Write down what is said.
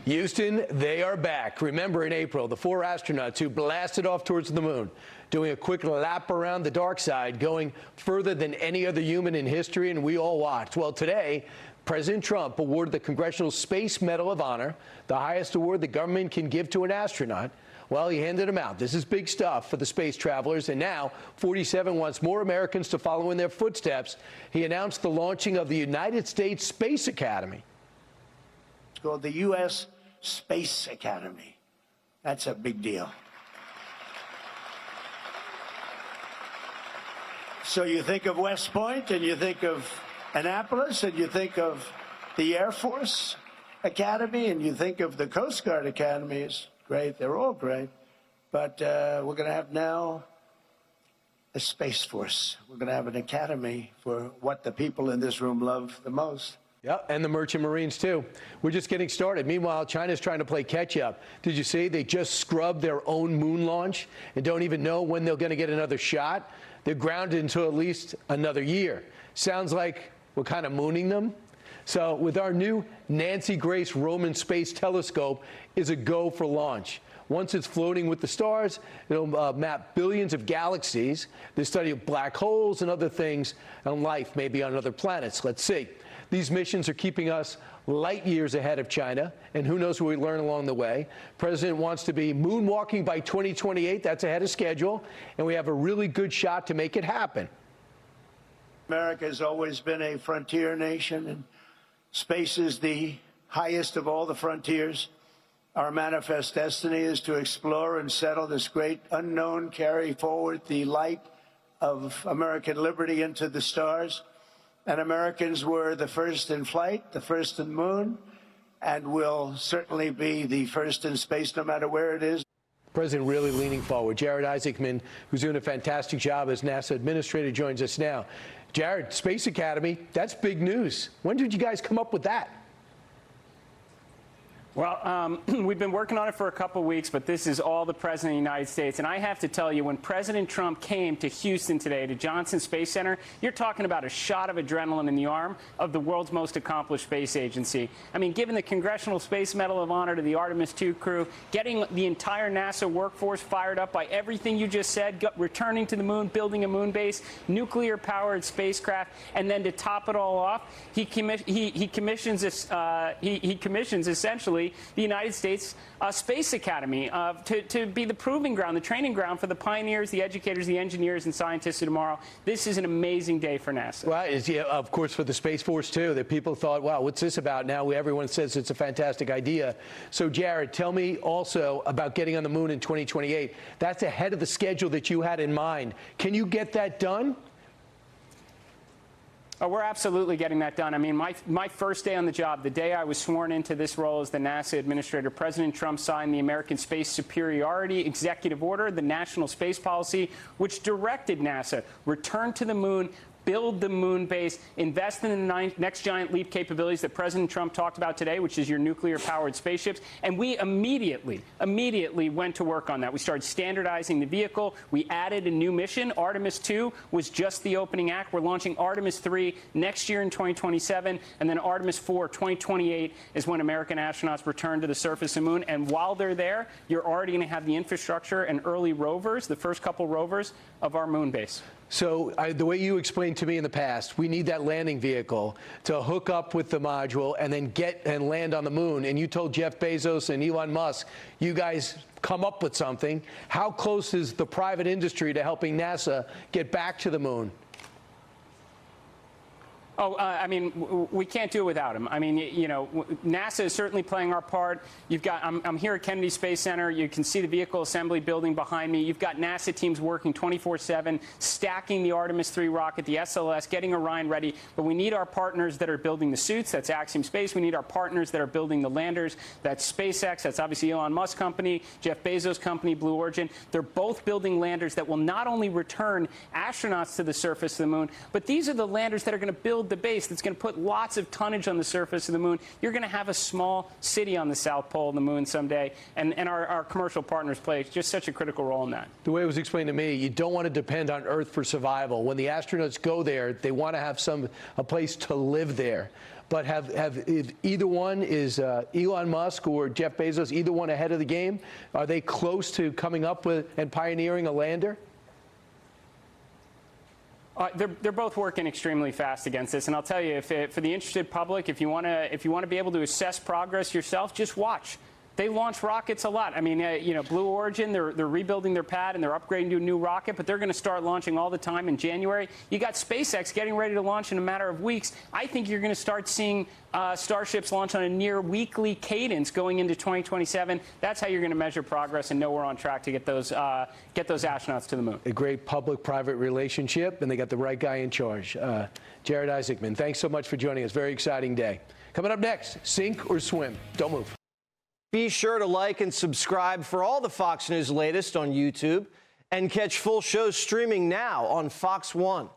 Houston, they are back. Remember in April, the 4 astronauts who blasted off towards the moon, doing a quick lap around the dark side, going further than any other human in history, and we all watched. Well, today, President Trump awarded the Congressional Space Medal of Honor, the highest award the government can give to an astronaut. Well, he handed them out. This is big stuff for the space travelers, and now 47 wants more Americans to follow in their footsteps. He announced the launching of the United States Space Academy. It's called the U.S. Space Academy. That's a big deal. So you think of West Point, and you think of Annapolis, and you think of the Air Force Academy, and you think of the Coast Guard Academies. Great, they're all great. But we're going to have now a Space Force. We're going to have an academy for what the people in this room love the most. Yeah, and the Merchant Marines, too. We're just getting started. Meanwhile, China's trying to play catch-up. Did you see they just scrubbed their own moon launch and don't even know when they're going to get another shot? They're grounded until at least another year. Sounds like we're kind of mooning them. So with our new Nancy Grace Roman Space Telescope is a go for launch. Once it's floating with the stars, it'll map billions of galaxies, the study of black holes and other things, and life maybe on other planets. Let's see. These missions are keeping us light years ahead of China, and who knows what we learn along the way. President wants to be moonwalking by 2028. That's ahead of schedule, and we have a really good shot to make it happen. America has always been a frontier nation, and space is the highest of all the frontiers. Our manifest destiny is to explore and settle this great unknown, carry forward the light of American liberty into the stars. And Americans were the first in flight, the first in the moon, and will certainly be the first in space no matter where it is. President really leaning forward. Jared Isaacman, who's doing a fantastic job as NASA administrator, joins us now. Jared, Space Academy, that's big news. When did you guys come up with that? Well, we've been working on it for a couple weeks, but this is all the President of the United States. And I have to tell you, when President Trump came to Houston today, to Johnson Space Center, you're talking about a shot of adrenaline in the arm of the world's most accomplished space agency. I mean, giving the Congressional Space Medal of Honor to the Artemis II crew, getting the entire NASA workforce fired up by everything you just said, returning to the moon, building a moon base, nuclear-powered spacecraft, and then to top it all off, he commissions essentially the United States Space Academy to be the proving ground, the training ground for the pioneers, the educators, the engineers, and scientists of tomorrow. This is an amazing day for NASA. Right, yeah, of course, for the Space Force, too, that people thought, wow, what's this about? Now everyone says it's a fantastic idea. So, Jared, tell me also about getting on the moon in 2028. That's ahead of the schedule that you had in mind. Can you get that done? Oh, we're absolutely getting that done. I mean, my first day on the job, the day I was sworn into this role as the NASA administrator, President Trump signed the American Space Superiority Executive Order, the National Space Policy, which directed NASA return to the moon, build the moon base, invest in the next giant leap capabilities that President Trump talked about today, which is your nuclear-powered spaceships. And we immediately went to work on that. We started standardizing the vehicle. We added a new mission. Artemis II was just the opening act. We're launching Artemis III next year in 2027, and then Artemis IV, 2028, is when American astronauts return to the surface of the moon. And while they're there, you're already going to have the infrastructure and early rovers, the first couple rovers of our moon base. So the way you explained to me in the past, we need that landing vehicle to hook up with the module and then get and land on the moon. And you told Jeff Bezos and Elon Musk, you guys come up with something. How close is the private industry to helping NASA get back to the moon? Oh, I mean, we can't do it without them. I mean, you know, NASA is certainly playing our part. You've got, I'm here at Kennedy Space Center. You can see the vehicle assembly building behind me. You've got NASA teams working 24/7, stacking the Artemis III rocket, the SLS, getting Orion ready. But we need our partners that are building the suits. That's Axiom Space. We need our partners that are building the landers. That's SpaceX. That's obviously Elon Musk's company, Jeff Bezos' company, Blue Origin. They're both building landers that will not only return astronauts to the surface of the moon, but these are the landers that are going to build build the base that's going to put lots of tonnage on the surface of the moon, you're going to have a small city on the South Pole of the moon someday, and our commercial partners play just such a critical role in that. The way it was explained to me, you don't want to depend on Earth for survival. When the astronauts go there, they want to have a place to live there. But if either one is Elon Musk or Jeff Bezos, either one ahead of the game? Are they close to coming up with and pioneering a lander? They're both working extremely fast against this, and I'll tell you, for the interested public, if you want to be able to assess progress yourself, just watch. They launch rockets a lot. I mean, Blue Origin, they're rebuilding their pad and they're upgrading to a new rocket, but they're going to start launching all the time in January. You got SpaceX getting ready to launch in a matter of weeks. I think you're going to start seeing Starships launch on a near weekly cadence going into 2027. That's how you're going to measure progress and know we're on track to get those astronauts to the moon. A great public-private relationship, and they got the right guy in charge. Jared Isaacman, thanks so much for joining us. Very exciting day. Coming up next, sink or swim. Don't move. Be sure to like and subscribe for all the Fox News latest on YouTube, and catch full shows streaming now on Fox One.